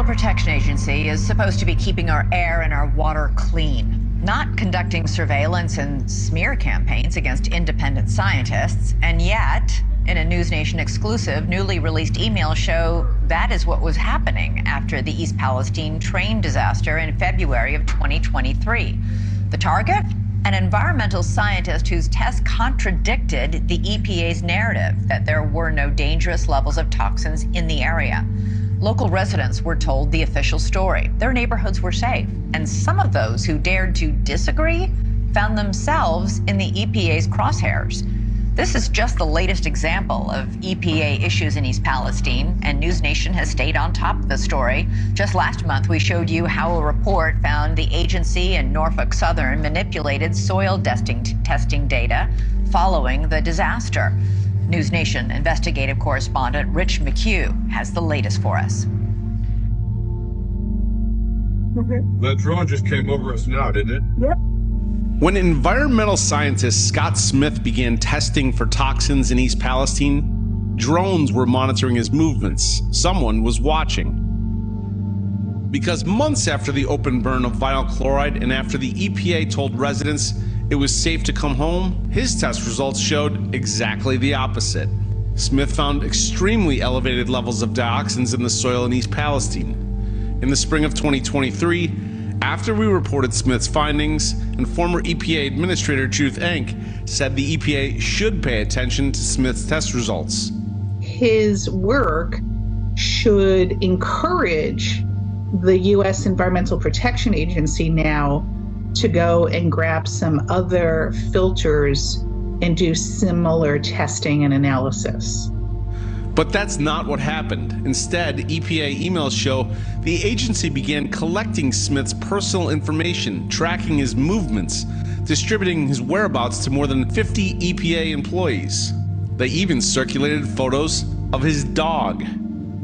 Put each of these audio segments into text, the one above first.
Environmental Protection Agency is supposed to be keeping our air and our water clean, not conducting surveillance and smear campaigns against independent scientists. And yet, in a News Nation exclusive, newly released emails show that is what was happening after the East Palestine train disaster in February of 2023. The target? An environmental scientist whose tests contradicted the EPA's narrative that there were no dangerous levels of toxins in the area. Local residents were told the official story. Their neighborhoods were safe, and some of those who dared to disagree found themselves in the EPA's crosshairs. This is just the latest example of EPA issues in East Palestine, and News Nation has stayed on top of the story. Just last month, we showed you how a report found the agency in Norfolk Southern manipulated soil testing data following the disaster. News Nation investigative correspondent Rich McHugh has the latest for us. The drone just came over us now, didn't it? Yep. When environmental scientist Scott Smith began testing for toxins in East Palestine, drones were monitoring his movements. Someone was watching. Because months after the open burn of vinyl chloride and after the EPA told residents it was safe to come home, his test results showed exactly the opposite. Smith found extremely elevated levels of dioxins in the soil in East Palestine. In the spring of 2023, after we reported Smith's findings, and former EPA Administrator Judith Enck said the EPA should pay attention to Smith's test results. His work should encourage the U.S. Environmental Protection Agency now to go and grab some other filters and do similar testing and analysis. But that's not what happened. Instead, EPA emails show the agency began collecting Smith's personal information, tracking his movements, distributing his whereabouts to more than 50 EPA employees. They even circulated photos of his dog.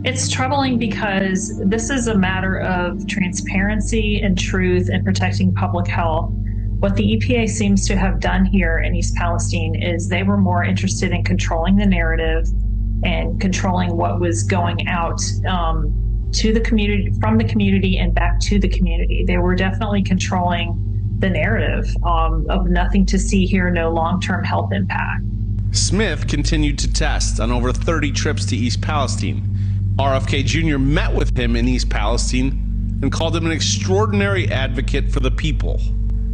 It's troubling because this is a matter of transparency and truth and protecting public health. What the EPA seems to have done here in East Palestine is they were more interested in controlling the narrative and controlling what was going out to the community, from the community and back to the community. They were definitely controlling the narrative of nothing to see here, no long-term health impact. Smith continued to test on over 30 trips to East Palestine. RFK Jr. met with him in East Palestine and called him an extraordinary advocate for the people.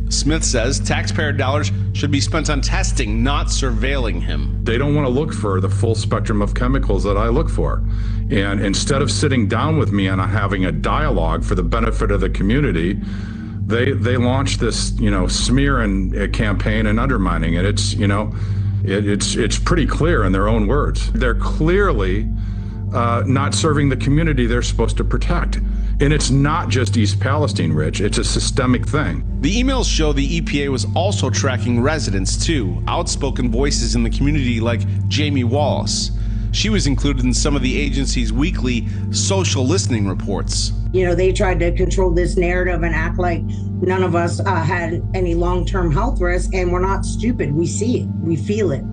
Smith says taxpayer dollars should be spent on testing, not surveilling him. They don't want to look for the full spectrum of chemicals that I look for. And instead of sitting down with me and having a dialogue for the benefit of the community, they launched this, smear and campaign and undermining it. It's pretty clear in their own words. They're clearly not serving the community they're supposed to protect. And it's not just East Palestine, Rich. It's a systemic thing. The emails show the EPA was also tracking residents too, outspoken voices in the community like Jamie Wallace. She was included in some of the agency's weekly social listening reports. They tried to control this narrative and act like none of us had any long-term health risk, and we're not stupid. We see it. We feel it.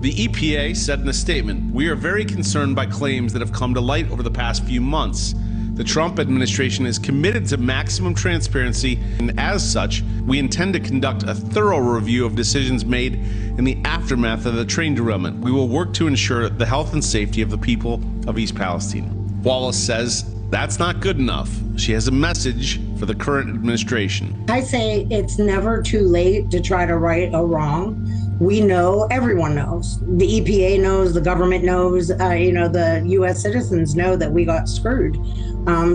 The EPA said in a statement, "We are very concerned by claims that have come to light over the past few months. The Trump administration is committed to maximum transparency, and as such, we intend to conduct a thorough review of decisions made in the aftermath of the train derailment. We will work to ensure the health and safety of the people of East Palestine." Wallace says that's not good enough. She has a message for the current administration. I say it's never too late to try to right a wrong. We know, everyone knows. The EPA knows, the government knows, the U.S. citizens know that we got screwed.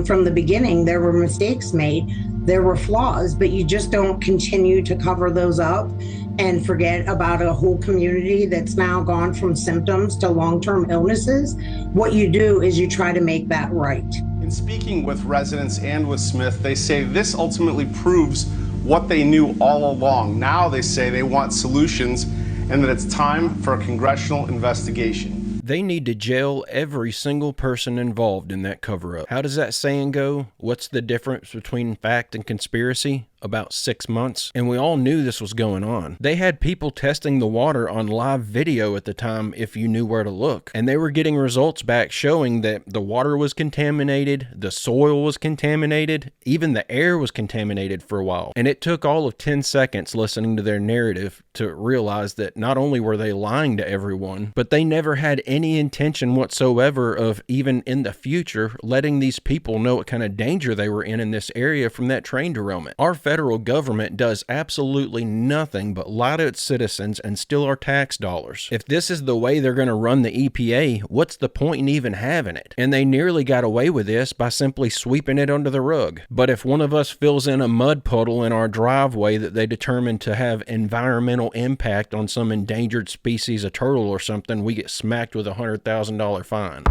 From the beginning, there were mistakes made, there were flaws, but you just don't continue to cover those up and forget about a whole community that's now gone from symptoms to long-term illnesses. What you do is you try to make that right. In speaking with residents and with Smith, they say this ultimately proves what they knew all along. Now they say they want solutions and that it's time for a congressional investigation. They need to jail every single person involved in that cover-up. How does that saying go? What's the difference between fact and conspiracy? about 6 months, and we all knew this was going on. They had people testing the water on live video at the time if you knew where to look, and they were getting results back showing that the water was contaminated, the soil was contaminated, even the air was contaminated for a while. And it took all of 10 seconds listening to their narrative to realize that not only were they lying to everyone, but they never had any intention whatsoever of even in the future letting these people know what kind of danger they were in this area from that train derailment. Our federal government does absolutely nothing but lie to its citizens and steal our tax dollars. If this is the way they're going to run the EPA, what's the point in even having it? And they nearly got away with this by simply sweeping it under the rug. But if one of us fills in a mud puddle in our driveway that they determine to have environmental impact on some endangered species of turtle or something, we get smacked with a $100,000 fine.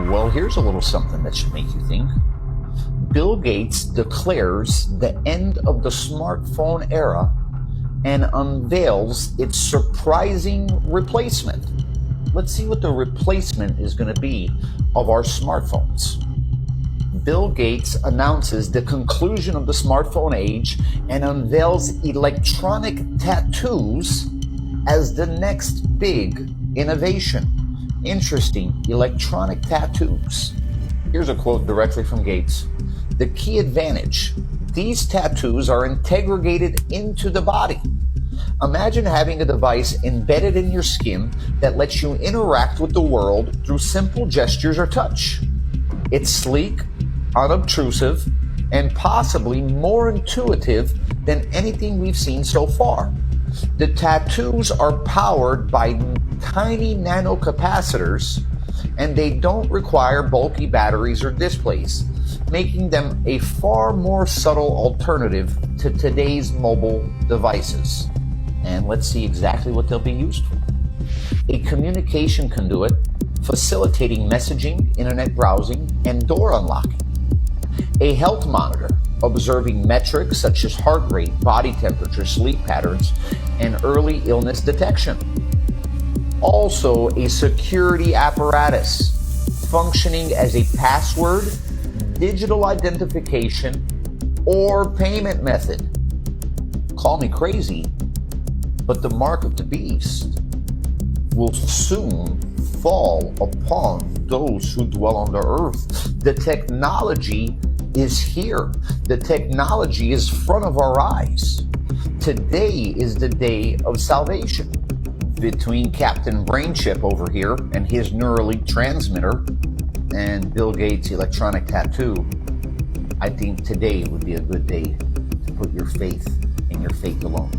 Well, here's a little something that should make you think. Bill Gates declares the end of the smartphone era and unveils its surprising replacement. Let's see what the replacement is going to be of our smartphones. Bill Gates announces the conclusion of the smartphone age and unveils electronic tattoos as the next big innovation. Interesting, electronic tattoos. Here's a quote directly from Gates. The key advantage, these tattoos are integrated into the body. Imagine having a device embedded in your skin that lets you interact with the world through simple gestures or touch. It's sleek, unobtrusive, and possibly more intuitive than anything we've seen so far. The tattoos are powered by tiny nanocapacitors, and they don't require bulky batteries or displays, making them a far more subtle alternative to today's mobile devices. And let's see exactly what they'll be used for. A communication conduit facilitating messaging, internet browsing, and door unlocking. A health monitor observing metrics such as heart rate, body temperature, sleep patterns, and early illness detection. Also, a security apparatus functioning as a password, digital identification, or payment method. Call me crazy, but the mark of the beast will soon fall upon those who dwell on the earth. The technology is here. The technology is front of our eyes. Today is the day of salvation. Between Captain Brainchip over here and his Neuralink transmitter and Bill Gates' electronic tattoo, I think today would be a good day to put your faith in your faith alone,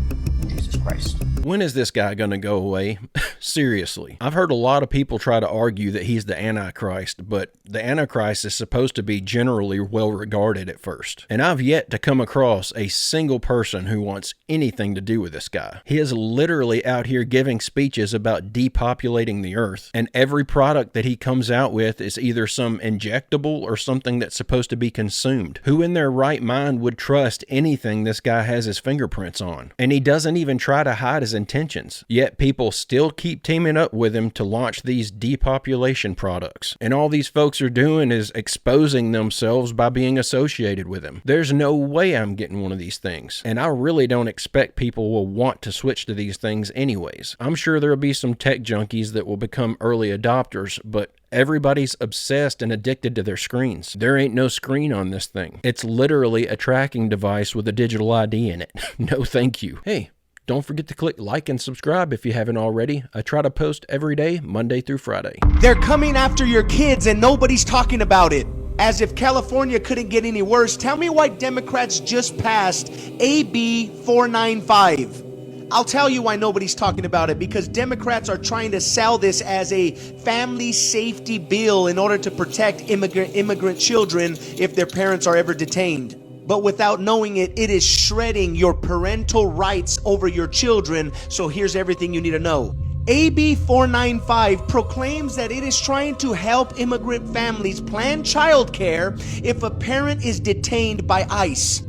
in Jesus Christ. When is this guy going to go away? Seriously. I've heard a lot of people try to argue that he's the Antichrist, but the Antichrist is supposed to be generally well regarded at first. And I've yet to come across a single person who wants anything to do with this guy. He is literally out here giving speeches about depopulating the earth, and every product that he comes out with is either some injectable or something that's supposed to be consumed. Who in their right mind would trust anything this guy has his fingerprints on? And he doesn't even try to hide his intentions, yet people still keep teaming up with him to launch these depopulation products. And all these folks are doing is exposing themselves by being associated with him. There's no way I'm getting one of these things, and I really don't expect people will want to switch to these things anyways. I'm sure there'll be some tech junkies that will become early adopters, but everybody's obsessed and addicted to their screens. There ain't no screen on this thing. It's literally a tracking device with a digital ID in it. No thank you. Hey, don't forget to click like and subscribe if you haven't already. I try to post every day, Monday through Friday. They're coming after your kids and nobody's talking about it. As if California couldn't get any worse, tell me why Democrats just passed AB 495. I'll tell you why nobody's talking about it, because Democrats are trying to sell this as a family safety bill in order to protect immigrant children if their parents are ever detained. But without knowing it, it is shredding your parental rights over your children. So here's everything you need to know. AB 495 proclaims that it is trying to help immigrant families plan childcare if a parent is detained by ICE.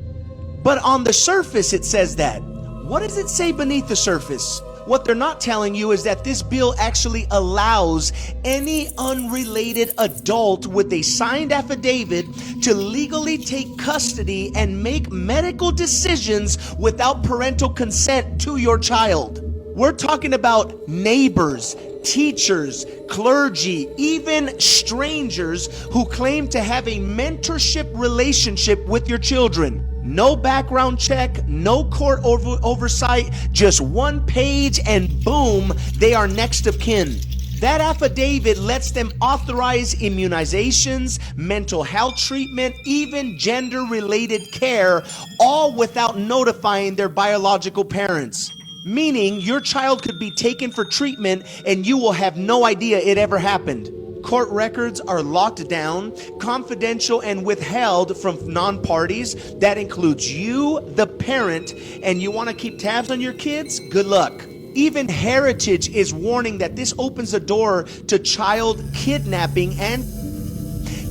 But on the surface, it says that. What does it say beneath the surface? What they're not telling you is that this bill actually allows any unrelated adult with a signed affidavit to legally take custody and make medical decisions without parental consent to your child. We're talking about neighbors, teachers, clergy, even strangers who claim to have a mentorship relationship with your children. No background check, no court oversight, just one page and boom, they are next of kin. That affidavit lets them authorize immunizations, mental health treatment, even gender-related care, all without notifying their biological parents. Meaning your child could be taken for treatment and you will have no idea it ever happened. Court records are locked down, confidential, and withheld from non-parties. That includes you, the parent, and you want to keep tabs on your kids? Good luck. Even Heritage is warning that this opens the door to child kidnapping, and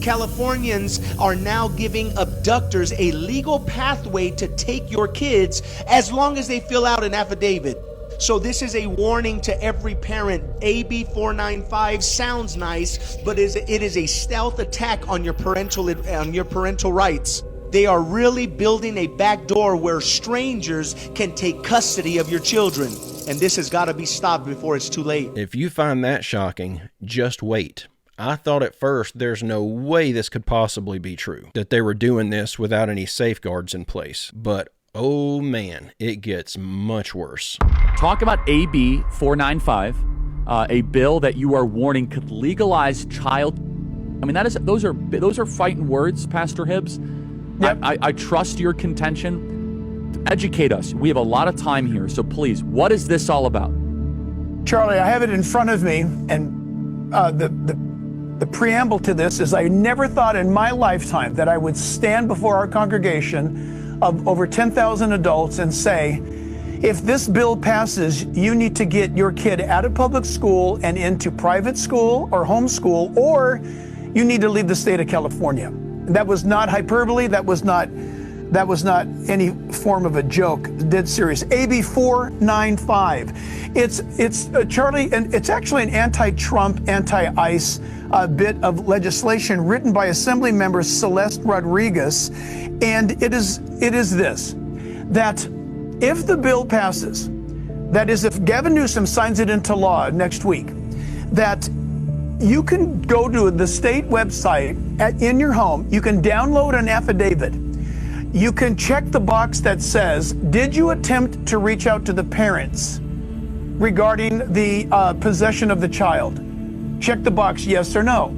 Californians are now giving abductors a legal pathway to take your kids as long as they fill out an affidavit. So this is a warning to every parent. AB 495 sounds nice, but it is a stealth attack on your parental rights. They are really building a back door where strangers can take custody of your children. And this has got to be stopped before it's too late. If you find that shocking, just wait. I thought at first there's no way this could possibly be true, that they were doing this without any safeguards in place. But oh man, it gets much worse. Talk about AB 495, a bill that you are warning could legalize child. I mean, those are fighting words, Pastor Hibbs. Yep. I trust your contention. Educate us. We have a lot of time here, so please, what is this all about? Charlie, I have it in front of me, and the preamble to this is I never thought in my lifetime that I would stand before our congregation of over 10,000 adults and say, if this bill passes, you need to get your kid out of public school and into private school or homeschool, or you need to leave the state of California. That was not hyperbole. That was not any form of a joke. Dead serious. AB 495. It's Charlie, and it's actually an anti-Trump, anti-ICE bit of legislation written by Assembly member Celeste Rodriguez, and it is this: that if the bill passes, that is, if Gavin Newsom signs it into law next week, that you can go to the state website in your home, you can download an affidavit, you can check the box that says, did you attempt to reach out to the parents regarding the possession of the child? Check the box, yes or no.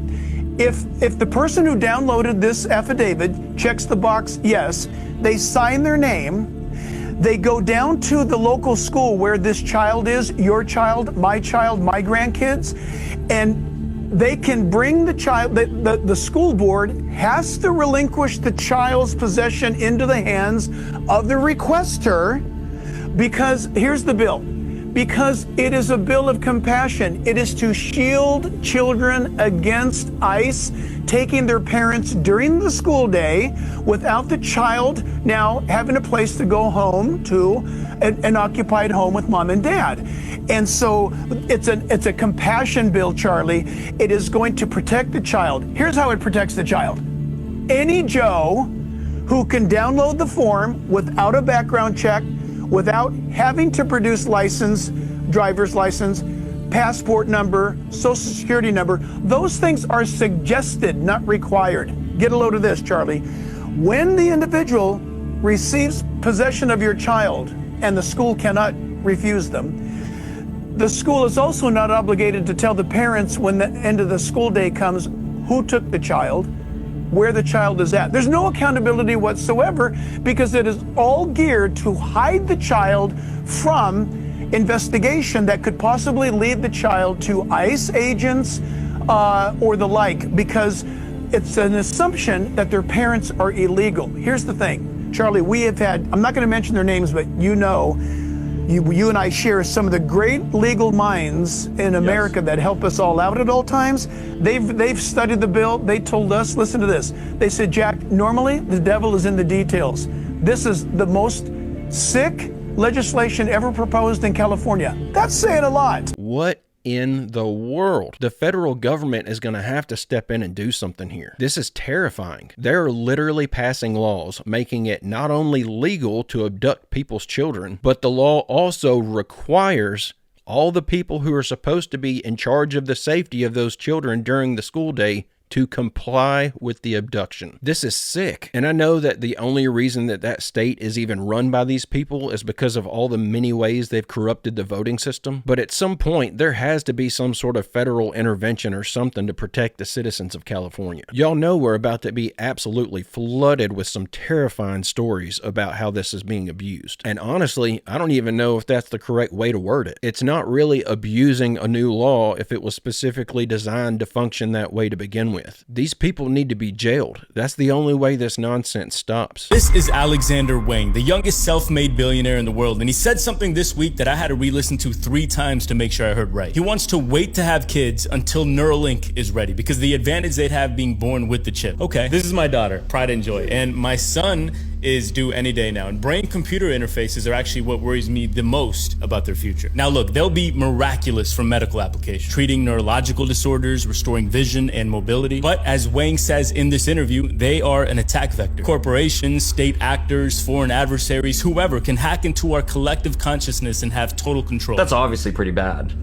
If the person who downloaded this affidavit checks the box yes, they sign their name, they go down to the local school where this child is, your child, my grandkids, and they can bring the child. The school board has to relinquish the child's possession into the hands of the requester, because here's the bill. Because it is a bill of compassion. It is to shield children against ICE taking their parents during the school day without the child now having a place to go home to, an occupied home with mom and dad. And so it's a compassion bill, Charlie. It is going to protect the child. Here's how it protects the child. Any Joe who can download the form without a background check, without having to produce license, driver's license, passport number, social security number, those things are suggested, not required. Get a load of this, Charlie. When the individual receives possession of your child, and the school cannot refuse them, the school is also not obligated to tell the parents when the end of the school day comes who took the child, where the child is at. There's no accountability whatsoever, because it is all geared to hide the child from investigation that could possibly lead the child to ICE agents or the like, because it's an assumption that their parents are illegal. Here's the thing, Charlie, we have had, I'm not going to mention their names, but you know, you and I share some of the great legal minds in America that help us all out at all times. They've studied the bill. They told us, listen to this. They said, Jack, normally the devil is in the details. This is the most sick, legislation ever proposed in California. That's saying a lot. What in the world? The federal government is going to have to step in and do something here. This is terrifying. They're literally passing laws making it not only legal to abduct people's children, but the law also requires all the people who are supposed to be in charge of the safety of those children during the school day to comply with the abduction. This is sick. And I know that the only reason that that state is even run by these people is because of all the many ways they've corrupted the voting system. But at some point, there has to be some sort of federal intervention or something to protect the citizens of California. Y'all know we're about to be absolutely flooded with some terrifying stories about how this is being abused. And honestly, I don't even know if that's the correct way to word it. It's not really abusing a new law if it was specifically designed to function that way to begin with. These people need to be jailed. That's the only way this nonsense stops. This is Alexander Wang, the youngest self-made billionaire in the world, and he said something this week that I had to re-listen to 3 times to make sure I heard right. He wants to wait to have kids until Neuralink is ready because the advantage they'd have being born with the chip. Okay, this is my daughter, Pride and Joy, and my son is due any day now, and brain-computer interfaces are actually what worries me the most about their future. Now look, they'll be miraculous for medical applications, treating neurological disorders, restoring vision and mobility, but as Wang says in this interview, they are an attack vector. Corporations, state actors, foreign adversaries, whoever can hack into our collective consciousness and have total control. That's obviously pretty bad.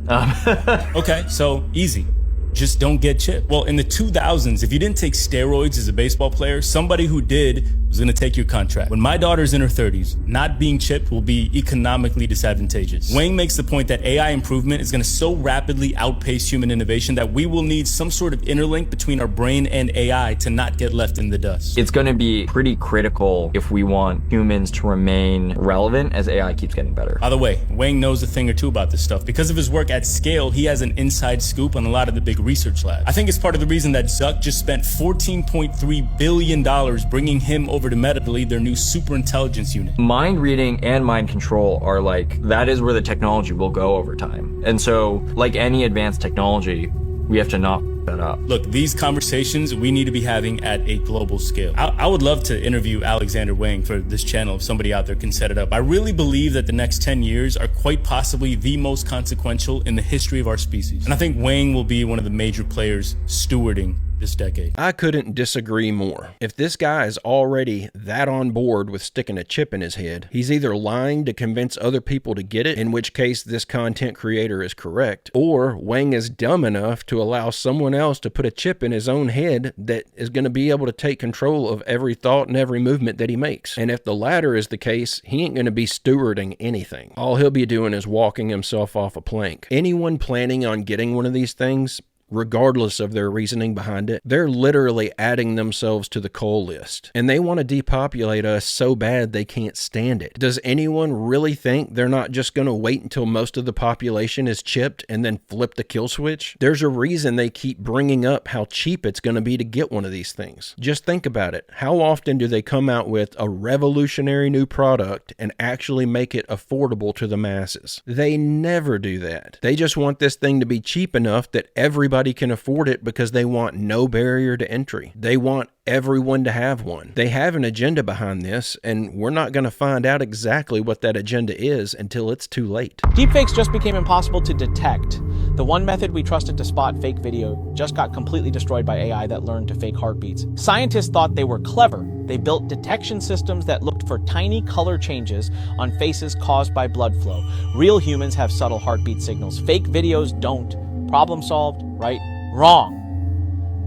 Okay, so easy. Just don't get chipped. Well, in the 2000s, if you didn't take steroids as a baseball player, somebody who did was going to take your contract. When my daughter's in her 30s, not being chipped will be economically disadvantageous. Wang makes the point that AI improvement is going to so rapidly outpace human innovation that we will need some sort of interlink between our brain and AI to not get left in the dust. It's going to be pretty critical if we want humans to remain relevant as AI keeps getting better. By the way, Wang knows a thing or two about this stuff. Because of his work at scale, he has an inside scoop on a lot of the big research labs. I think it's part of the reason that Zuck just spent $14.3 billion bringing him over to Meta to lead their new super intelligence unit. Mind reading and mind control are like, that is where the technology will go over time. And so, like any advanced technology, we have to not that up. Look, these conversations we need to be having at a global scale. I would love to interview Alexander Wang for this channel if somebody out there can set it up. I really believe that the next 10 years are quite possibly the most consequential in the history of our species. And I think Wang will be one of the major players stewarding this decade. I couldn't disagree more. If this guy is already that on board with sticking a chip in his head, he's either lying to convince other people to get it, in which case this content creator is correct, or Wang is dumb enough to allow someone else to put a chip in his own head that is going to be able to take control of every thought and every movement that he makes. And if the latter is the case, he ain't going to be stewarding anything. All he'll be doing is walking himself off a plank. Anyone planning on getting one of these things, regardless of their reasoning behind it, they're literally adding themselves to the coal list. And they want to depopulate us so bad they can't stand it. Does anyone really think they're not just going to wait until most of the population is chipped and then flip the kill switch? There's a reason they keep bringing up how cheap it's going to be to get one of these things. Just think about it. How often do they come out with a revolutionary new product and actually make it affordable to the masses? They never do that. They just want this thing to be cheap enough that everybody can afford it because they want no barrier to entry. They want everyone to have one. They have an agenda behind this, and we're not going to find out exactly what that agenda is until it's too late. Deepfakes just became impossible to detect. The one method we trusted to spot fake video just got completely destroyed by AI that learned to fake heartbeats. Scientists thought they were clever. They built detection systems that looked for tiny color changes on faces caused by blood flow. Real humans have subtle heartbeat signals. Fake videos don't. Problem solved, right? Wrong.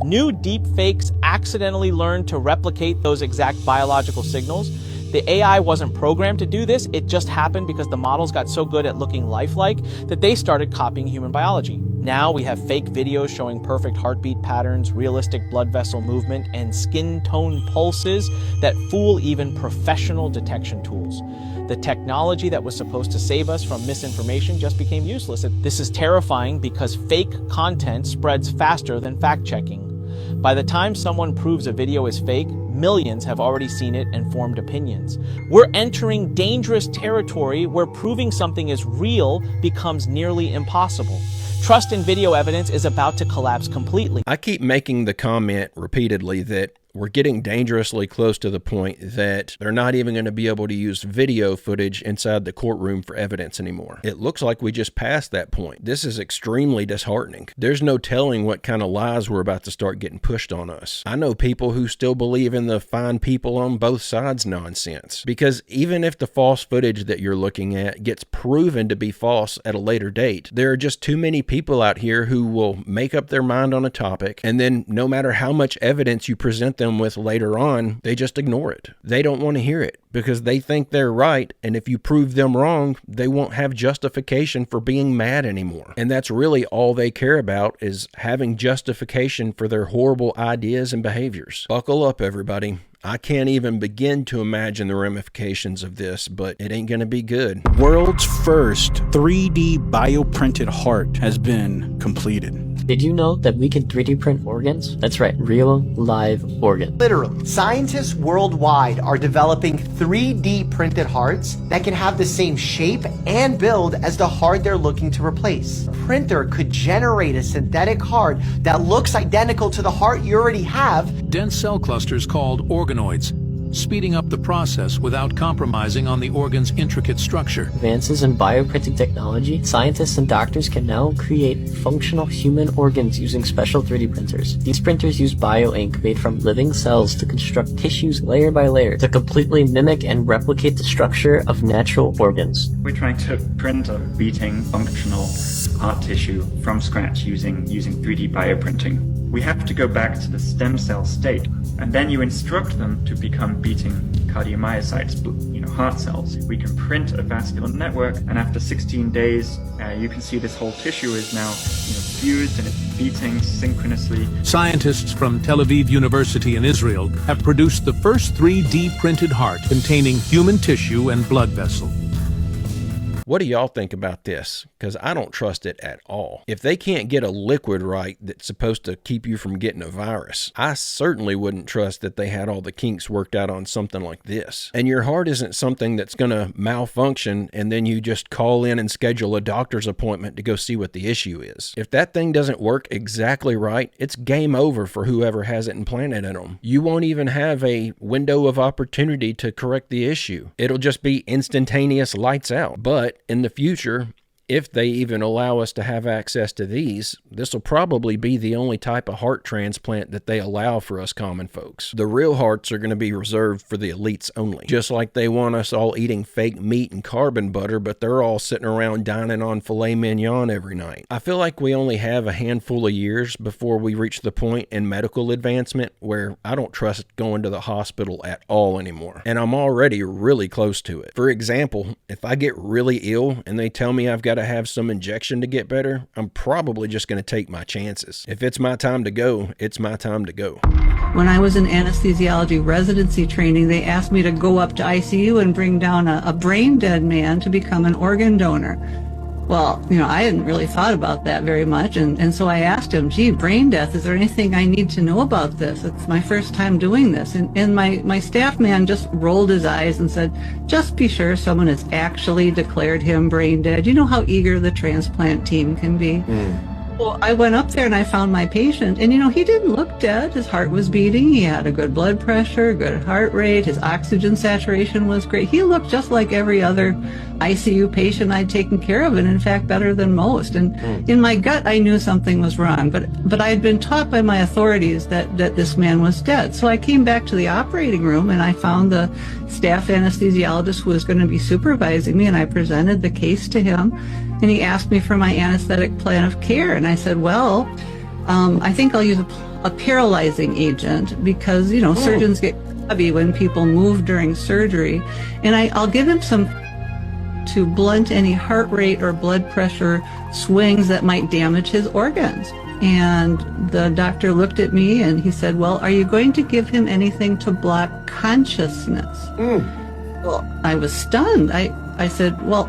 New deepfakes accidentally learned to replicate those exact biological signals. The AI wasn't programmed to do this, it just happened because the models got so good at looking lifelike that they started copying human biology. Now we have fake videos showing perfect heartbeat patterns, realistic blood vessel movement, and skin tone pulses that fool even professional detection tools. The technology that was supposed to save us from misinformation just became useless. This is terrifying because fake content spreads faster than fact-checking. By the time someone proves a video is fake, millions have already seen it and formed opinions. We're entering dangerous territory where proving something is real becomes nearly impossible. Trust in video evidence is about to collapse completely. I keep making the comment repeatedly that we're getting dangerously close to the point that they're not even going to be able to use video footage inside the courtroom for evidence anymore. It looks like we just passed that point. This is extremely disheartening. There's no telling what kind of lies we're about to start getting pushed on us. I know people who still believe in the fine people on both sides nonsense, because even if the false footage that you're looking at gets proven to be false at a later date, there are just too many people out here who will make up their mind on a topic, and then no matter how much evidence you present them with later on, they just ignore it. They don't want to hear it because they think they're right, and if you prove them wrong, they won't have justification for being mad anymore. And that's really all they care about, is having justification for their horrible ideas and behaviors. Buckle up, everybody. I can't even begin to imagine the ramifications of this, but it ain't gonna be good. World's first 3D bioprinted heart has been completed. Did you know that we can 3D print organs? That's right, real live organs. Literally, scientists worldwide are developing 3D printed hearts that can have the same shape and build as the heart they're looking to replace. A printer could generate a synthetic heart that looks identical to the heart you already have. Dense cell clusters called organoids, speeding up the process without compromising on the organ's intricate structure. Advances in bioprinting technology, scientists and doctors can now create functional human organs using special 3D printers. These printers use bioink made from living cells to construct tissues layer by layer to completely mimic and replicate the structure of natural organs. We're trying to print a beating, functional heart tissue from scratch using 3D bioprinting. We have to go back to the stem cell state, and then you instruct them to become beating cardiomyocytes, heart cells. We can print a vascular network, and after 16 days, you can see this whole tissue is now fused and it's beating synchronously. Scientists from Tel Aviv University in Israel have produced the first 3D printed heart containing human tissue and blood vessel. What do y'all think about this? Because I don't trust it at all. If they can't get a liquid right that's supposed to keep you from getting a virus, I certainly wouldn't trust that they had all the kinks worked out on something like this. And your heart isn't something that's going to malfunction and then you just call in and schedule a doctor's appointment to go see what the issue is. If that thing doesn't work exactly right, it's game over for whoever has it implanted in them. You won't even have a window of opportunity to correct the issue. It'll just be instantaneous lights out. But in the future, if they even allow us to have access to these, this will probably be the only type of heart transplant that they allow for us common folks. The real hearts are going to be reserved for the elites only. Just like they want us all eating fake meat and carbon butter, but they're all sitting around dining on filet mignon every night. I feel like we only have a handful of years before we reach the point in medical advancement where I don't trust going to the hospital at all anymore. And I'm already really close to it. For example, if I get really ill and they tell me I've got to have some injection to get better, I'm probably just going to take my chances. If it's my time to go, it's my time to go. When I was in anesthesiology residency training, they asked me to go up to ICU and bring down a brain dead man to become an organ donor. Well, I hadn't really thought about that very much, and so I asked him, gee, brain death, is there anything I need to know about this? It's my first time doing this. And my staff man just rolled his eyes and said, just be sure someone has actually declared him brain dead. You know how eager the transplant team can be. Well, I went up there and I found my patient, and he didn't look dead. His heart was beating. He had a good blood pressure, good heart rate. His oxygen saturation was great. He looked just like every other ICU patient I'd taken care of, and in fact better than most. And in my gut I knew something was wrong, but I had been taught by my authorities that this man was dead. So I came back to the operating room and I found the staff anesthesiologist who was going to be supervising me, and I presented the case to him, and he asked me for my anesthetic plan of care. And I said, well, I think I'll use a paralyzing agent because, surgeons get heavy when people move during surgery. And I'll give him some to blunt any heart rate or blood pressure swings that might damage his organs. And the doctor looked at me and he said, well, are you going to give him anything to block consciousness? Well, I was stunned. I said, well,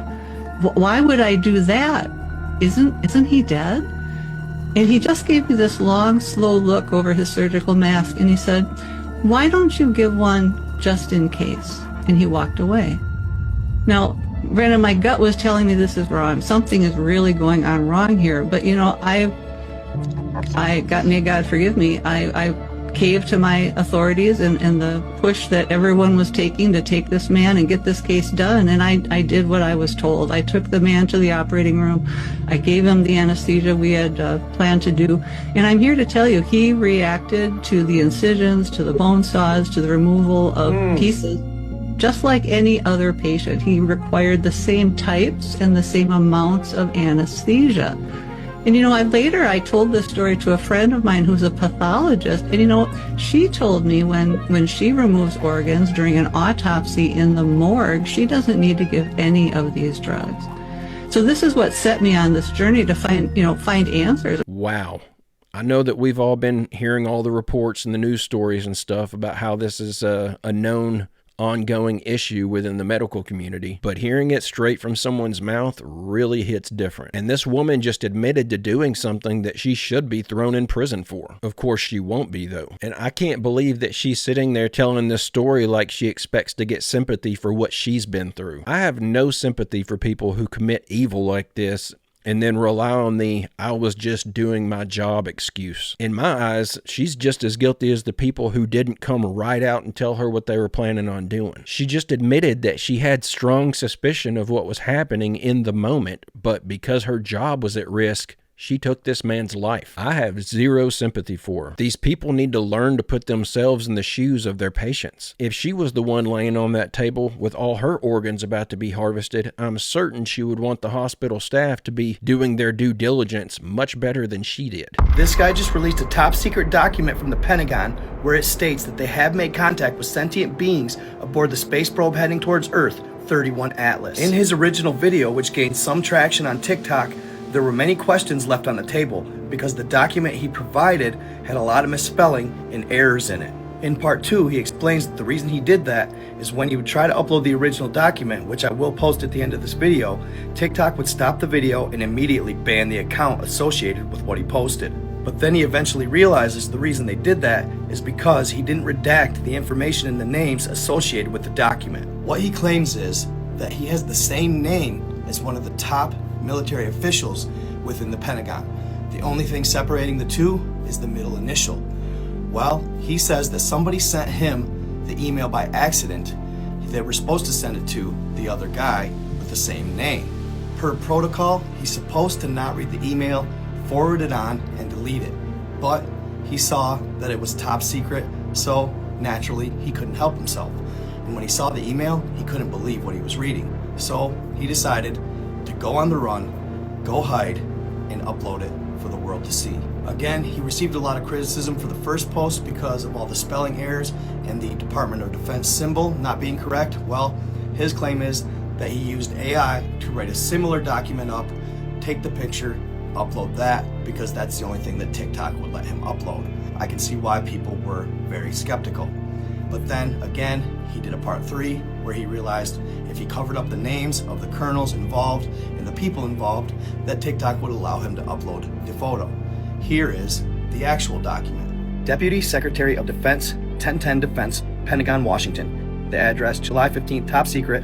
why would I do that? Isn't he dead? And he just gave me this long, slow look over his surgical mask, and he said, why don't you give one just in case? And he walked away. Now, Brandon, my gut was telling me this is wrong. Something is really going on wrong here. But, may God forgive me, I cave to my authorities and the push that everyone was taking to take this man and get this case done. And I did what I was told. I took the man to the operating room. I gave him the anesthesia we had planned to do. And I'm here to tell you, he reacted to the incisions, to the bone saws, to the removal of pieces, just like any other patient. He required the same types and the same amounts of anesthesia. And, I told this story to a friend of mine who's a pathologist, and, she told me when she removes organs during an autopsy in the morgue, she doesn't need to give any of these drugs. So this is what set me on this journey to find answers. Wow. I know that we've all been hearing all the reports and the news stories and stuff about how this is a known ongoing issue within the medical community, but hearing it straight from someone's mouth really hits different. And this woman just admitted to doing something that she should be thrown in prison for. Of course, she won't be, though. And I can't believe that she's sitting there telling this story like she expects to get sympathy for what she's been through. I have no sympathy for people who commit evil like this and then rely on the "I was just doing my job" excuse. In my eyes, she's just as guilty as the people who didn't come right out and tell her what they were planning on doing. She just admitted that she had strong suspicion of what was happening in the moment, but because her job was at risk, she took this man's life. I have zero sympathy for her. These people need to learn to put themselves in the shoes of their patients. If she was the one laying on that table with all her organs about to be harvested, I'm certain she would want the hospital staff to be doing their due diligence much better than she did. This guy just released a top secret document from the Pentagon where it states that they have made contact with sentient beings aboard the space probe heading towards Earth, 31 Atlas. In his original video, which gained some traction on TikTok, there were many questions left on the table because the document he provided had a lot of misspelling and errors in it. In part 2, he explains that the reason he did that is when he would try to upload the original document, which I will post at the end of this video, TikTok would stop the video and immediately ban the account associated with what he posted. But then he eventually realizes the reason they did that is because he didn't redact the information in the names associated with the document. What he claims is that he has the same name as one of the top military officials within the Pentagon. The only thing separating the two is the middle initial. Well, he says that somebody sent him the email by accident. They were supposed to send it to the other guy with the same name. Per protocol, he's supposed to not read the email, forward it on, and delete it. But he saw that it was top secret, so naturally he couldn't help himself. And when he saw the email, he couldn't believe what he was reading. So he decided to go on the run, go hide, and upload it for the world to see. Again, he received a lot of criticism for the first post because of all the spelling errors and the Department of Defense symbol not being correct. Well, his claim is that he used AI to write a similar document up, take the picture, upload that, because that's the only thing that TikTok would let him upload. I can see why people were very skeptical. But then again, he did a part 3 where he realized if he covered up the names of the colonels involved and the people involved, that TikTok would allow him to upload the photo. Here is the actual document. Deputy Secretary of Defense, 1010 Defense, Pentagon, Washington. The address, July 15th, top secret.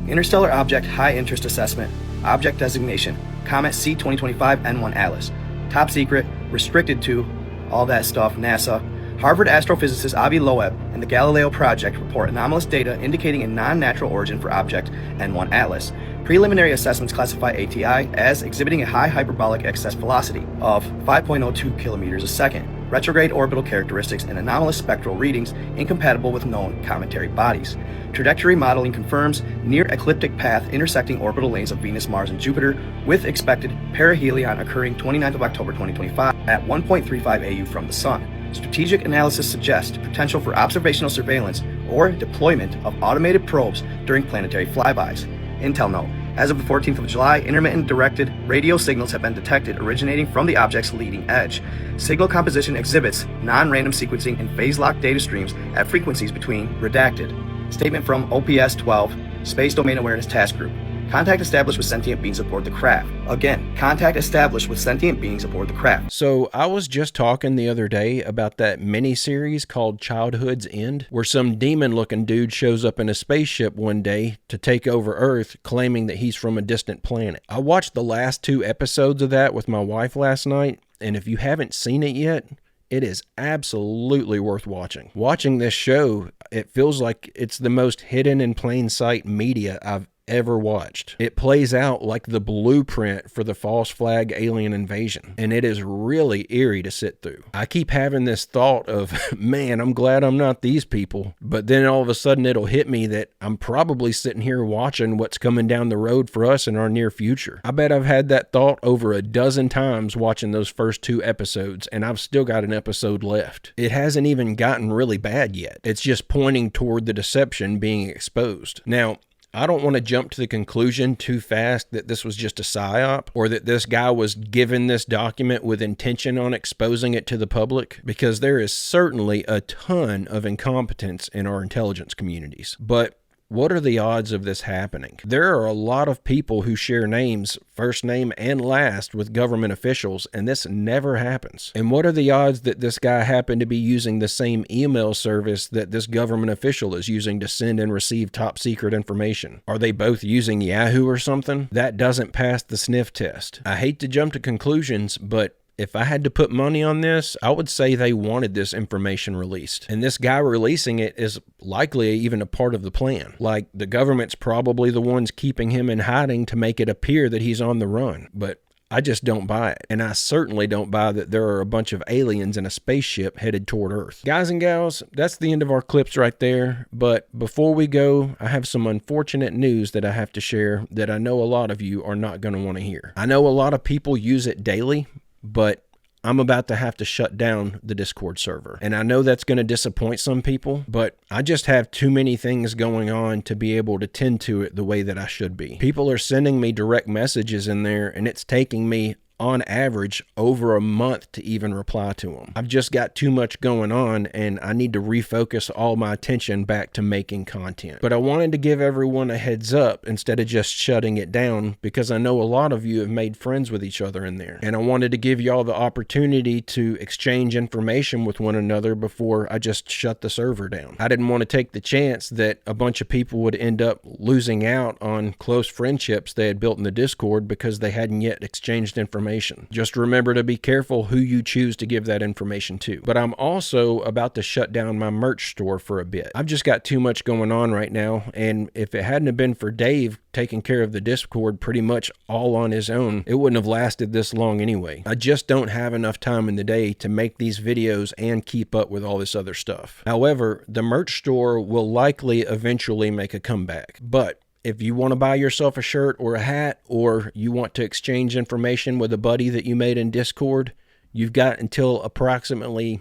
Interstellar Object High Interest Assessment. Object Designation, Comet C2025 N1 Atlas. Top secret, restricted to, all that stuff, NASA. Harvard astrophysicist Avi Loeb and the Galileo Project report anomalous data indicating a non-natural origin for object N1 Atlas. Preliminary assessments classify ATI as exhibiting a high hyperbolic excess velocity of 5.02 kilometers a second, retrograde orbital characteristics, and anomalous spectral readings incompatible with known cometary bodies. Trajectory modeling confirms near ecliptic path intersecting orbital lanes of Venus, Mars, and Jupiter, with expected perihelion occurring 29th of October 2025 at 1.35 AU from the Sun. Strategic analysis suggests potential for observational surveillance or deployment of automated probes during planetary flybys. Intel note: as of the 14th of July, intermittent directed radio signals have been detected originating from the object's leading edge. Signal composition exhibits non-random sequencing and phase-locked data streams at frequencies between redacted. Statement from OPS-12, Space Domain Awareness Task Group. Contact established with sentient beings aboard the craft. Again, contact established with sentient beings aboard the craft. So I was just talking the other day about that mini-series called Childhood's End, where some demon-looking dude shows up in a spaceship one day to take over Earth, claiming that he's from a distant planet. I watched the last 2 episodes of that with my wife last night, and if you haven't seen it yet, it is absolutely worth watching. Watching this show, it feels like it's the most hidden in plain sight media I've ever watched. It plays out like the blueprint for the false flag alien invasion, and it is really eerie to sit through. I keep having this thought of, man, I'm glad I'm not these people, but then all of a sudden it'll hit me that I'm probably sitting here watching what's coming down the road for us in our near future. I bet I've had that thought over a dozen times watching those first 2 episodes, and I've still got an episode left. It hasn't even gotten really bad yet. It's just pointing toward the deception being exposed. Now, I don't want to jump to the conclusion too fast that this was just a psyop or that this guy was given this document with intention on exposing it to the public, because there is certainly a ton of incompetence in our intelligence communities. But what are the odds of this happening? There are a lot of people who share names, first name and last, with government officials, and this never happens. And what are the odds that this guy happened to be using the same email service that this government official is using to send and receive top secret information? Are they both using Yahoo or something? That doesn't pass the sniff test. I hate to jump to conclusions, but if I had to put money on this, I would say they wanted this information released. And this guy releasing it is likely even a part of the plan. Like, the government's probably the ones keeping him in hiding to make it appear that he's on the run. But I just don't buy it. And I certainly don't buy that there are a bunch of aliens in a spaceship headed toward Earth. Guys and gals, that's the end of our clips right there. But before we go, I have some unfortunate news that I have to share that I know a lot of you are not going to want to hear. I know a lot of people use it daily, but I'm about to have to shut down the Discord server. And I know that's going to disappoint some people, but I just have too many things going on to be able to tend to it the way that I should be. People are sending me direct messages in there, and it's taking me on average over a month to even reply to them. I've just got too much going on, and I need to refocus all my attention back to making content. But I wanted to give everyone a heads up instead of just shutting it down, because I know a lot of you have made friends with each other in there. And I wanted to give y'all the opportunity to exchange information with one another before I just shut the server down. I didn't want to take the chance that a bunch of people would end up losing out on close friendships they had built in the Discord because they hadn't yet exchanged information. Just remember to be careful who you choose to give that information to. But I'm also about to shut down my merch store for a bit. I've just got too much going on right now, and if it hadn't have been for Dave taking care of the Discord pretty much all on his own, it wouldn't have lasted this long anyway. I just don't have enough time in the day to make these videos and keep up with all this other stuff. However, the merch store will likely eventually make a comeback. But if you want to buy yourself a shirt or a hat, or you want to exchange information with a buddy that you made in Discord, you've got until approximately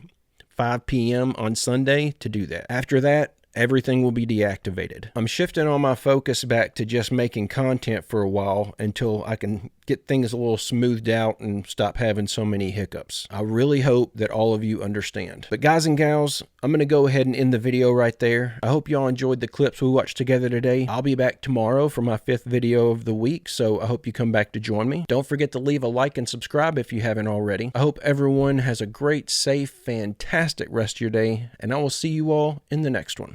5 p.m. on Sunday to do that. After that, everything will be deactivated. I'm shifting all my focus back to just making content for a while until I can get things a little smoothed out and stop having so many hiccups. I really hope that all of you understand. But guys and gals, I'm going to go ahead and end the video right there. I hope y'all enjoyed the clips we watched together today. I'll be back tomorrow for my 5th video of the week, so I hope you come back to join me. Don't forget to leave a like and subscribe if you haven't already. I hope everyone has a great, safe, fantastic rest of your day, and I will see you all in the next one.